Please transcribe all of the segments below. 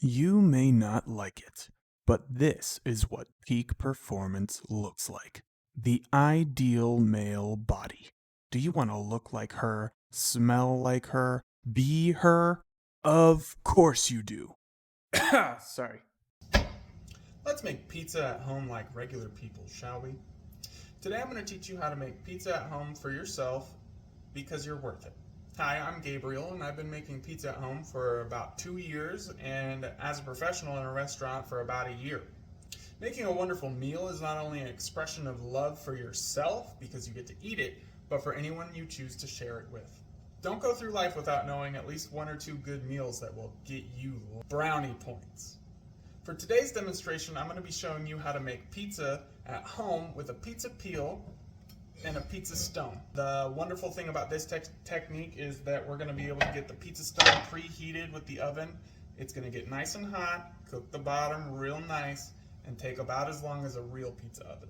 You may not like it, but this is what peak performance looks like. The ideal male body. Do you want to look like her, smell like her, be her? Of course you do. Sorry. Let's make pizza at home like regular people, shall we? Today I'm going to teach you how to make pizza at home for yourself because you're worth it. Hi, I'm Gabriel and I've been making pizza at home for about 2 years and as a professional in a restaurant for about a year. Making a wonderful meal is not only an expression of love for yourself because you get to eat it, but for anyone you choose to share it with. Don't go through life without knowing at least one or two good meals that will get you brownie points. For today's demonstration, I'm going to be showing you how to make pizza at home with a pizza peel and a pizza stone. The wonderful thing about this technique is that we're going to be able to get the pizza stone preheated with the oven. It's going to get nice and hot, cook the bottom real nice, and take about as long as a real pizza oven.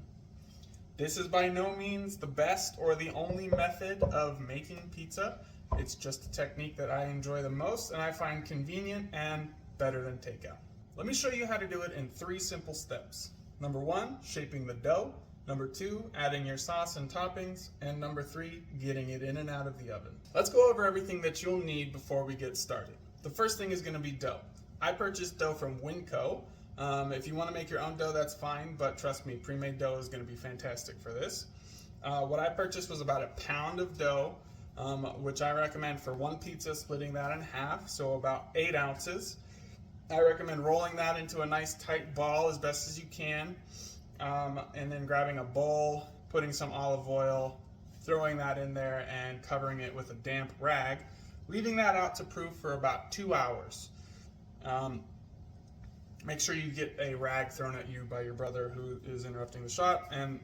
This is by no means the best or the only method of making pizza. It's just a technique that I enjoy the most and I find convenient and better than takeout. Let me show you how to do it in 3 simple steps. Number 1, shaping the dough. Number 2, adding your sauce and toppings. And number 3, getting it in and out of the oven. Let's go over everything that you'll need before we get started. The first thing is going to be dough. I purchased dough from Winco. If you want to make your own dough, that's fine, but trust me, pre-made dough is going to be fantastic for this. What I purchased was about a pound of dough, which I recommend for one pizza, splitting that in half, so about 8 ounces. I recommend rolling that into a nice tight ball as best as you can, and then grabbing a bowl, putting some olive oil, throwing that in there and covering it with a damp rag, leaving that out to proof for about 2 hours. Make sure you get a rag thrown at you by your brother who is interrupting the shot, and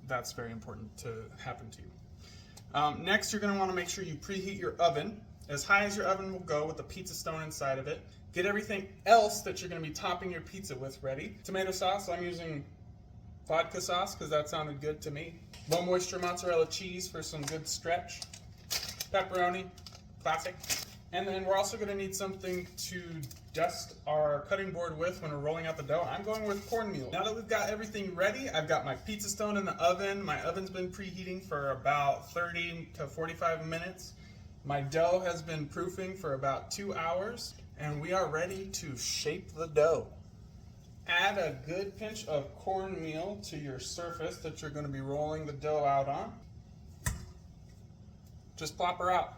that's very important to happen to you. Next, you're going to want to make sure you preheat your oven as high as your oven will go with the pizza stone inside of it. Get everything else that you're going to be topping your pizza with ready. Tomato sauce, I'm using vodka sauce because that sounded good to me. Low moisture mozzarella cheese for some good stretch. Pepperoni, classic. And then we're also going to need something to dust our cutting board with when we're rolling out the dough. I'm going with cornmeal. Now that we've got everything ready, I've got my pizza stone in the oven. My oven's been preheating for about 30 to 45 minutes. My dough has been proofing for about 2 hours, and we are ready to shape the dough. Add a good pinch of cornmeal to your surface that you're going to be rolling the dough out on. Just plop her out.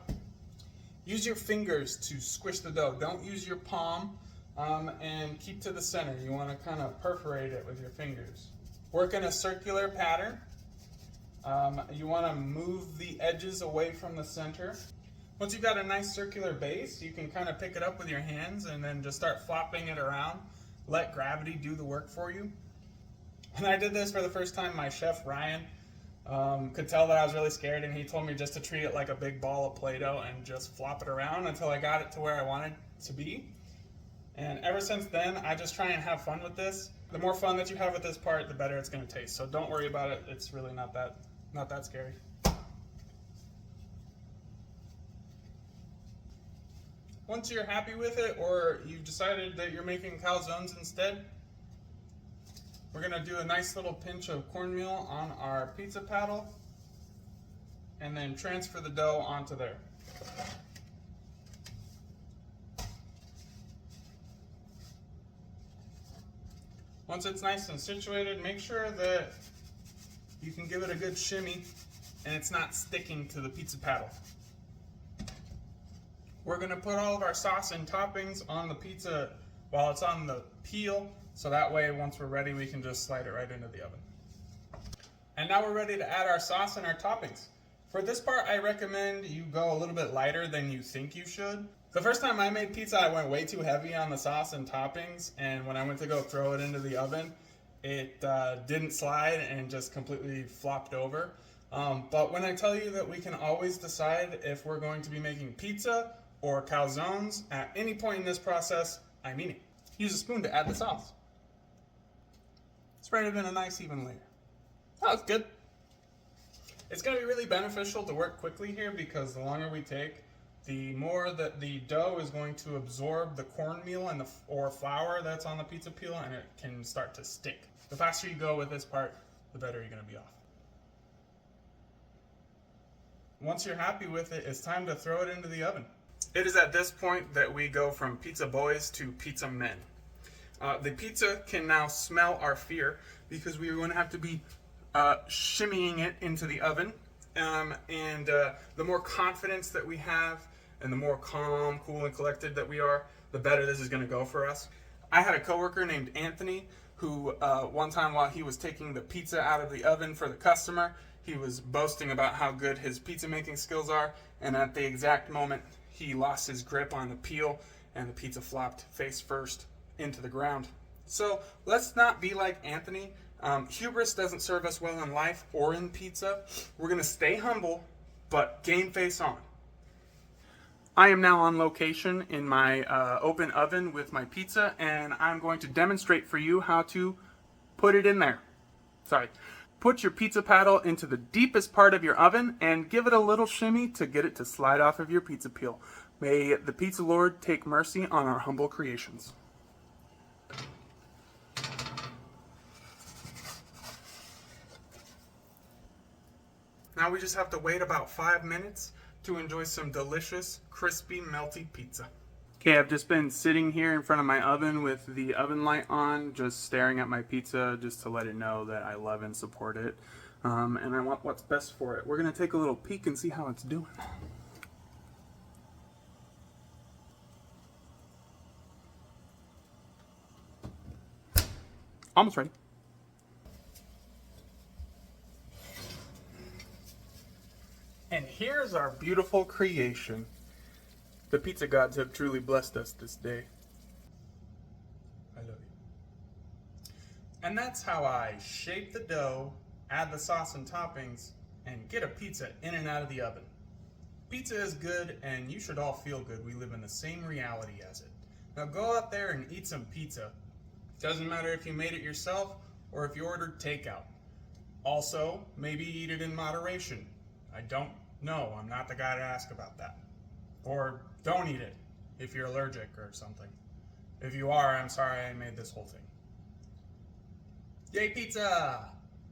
Use your fingers to squish the dough. Don't use your palm, and keep to the center. You want to kind of perforate it with your fingers. Work in a circular pattern. You want to move the edges away from the center. Once you've got a nice circular base, you can kind of pick it up with your hands and then just start flopping it around. Let gravity do the work for you. When I did this for the first time, my chef Ryan could tell that I was really scared, and he told me just to treat it like a big ball of Play-Doh and just flop it around until I got it to where I wanted it to be. And ever since then, I just try and have fun with this. The more fun that you have with this part, the better it's going to taste. So don't worry about it. It's really not that scary. Once you're happy with it, or you've decided that you're making calzones instead, we're going to do a nice little pinch of cornmeal on our pizza paddle and then transfer the dough onto there. Once it's nice and situated, make sure that you can give it a good shimmy and it's not sticking to the pizza paddle. We're going to put all of our sauce and toppings on the pizza while it's on the peel, so that way once we're ready we can just slide it right into the oven. And now we're ready to add our sauce and our toppings. For this part, I recommend you go a little bit lighter than you think you should. The first time I made pizza, I went way too heavy on the sauce and toppings, and when I went to go throw it into the oven, it didn't slide and just completely flopped over. But when I tell you that we can always decide if we're going to be making pizza or calzones at any point in this process, I mean it. Use a spoon to add the sauce. Spread it in a nice even layer. Oh, that's good. It's going to be really beneficial to work quickly here because the longer we take, The more that the dough is going to absorb the cornmeal and or flour that's on the pizza peel, and it can start to stick. The faster you go with this part, the better you're going to be off. Once you're happy with it, it's time to throw it into the oven. It is at this point that we go from pizza boys to pizza men. The pizza can now smell our fear because we are going to have to be shimmying it into the oven. The more confidence that we have and the more calm, cool, and collected that we are, the better this is going to go for us. I had a coworker named Anthony who one time while he was taking the pizza out of the oven for the customer, he was boasting about how good his pizza making skills are, and at the exact moment he lost his grip on the peel and the pizza flopped face first into the ground. So let's not be like Anthony. Hubris doesn't serve us well in life or in pizza. We're going to stay humble, but game face on. I am now on location in my open oven with my pizza, and I'm going to demonstrate for you how to put it in there. Put your pizza paddle into the deepest part of your oven and give it a little shimmy to get it to slide off of your pizza peel. May the Pizza Lord take mercy on our humble creations. Now we just have to wait about 5 minutes to enjoy some delicious, crispy, melty pizza. Okay, I've just been sitting here in front of my oven with the oven light on, just staring at my pizza just to let it know that I love and support it. And I want what's best for it. We're going to take a little peek and see how it's doing. Almost ready. And here's our beautiful creation. The pizza gods have truly blessed us this day. I love you. And that's how I shape the dough, add the sauce and toppings, and get a pizza in and out of the oven. Pizza is good, and you should all feel good. We live in the same reality as it. Now go out there and eat some pizza. Doesn't matter if you made it yourself or if you ordered takeout. Also, maybe eat it in moderation. I don't know. I'm not the guy to ask about that. Or don't eat it if you're allergic or something. If you are, I'm sorry I made this whole thing. Yay, pizza!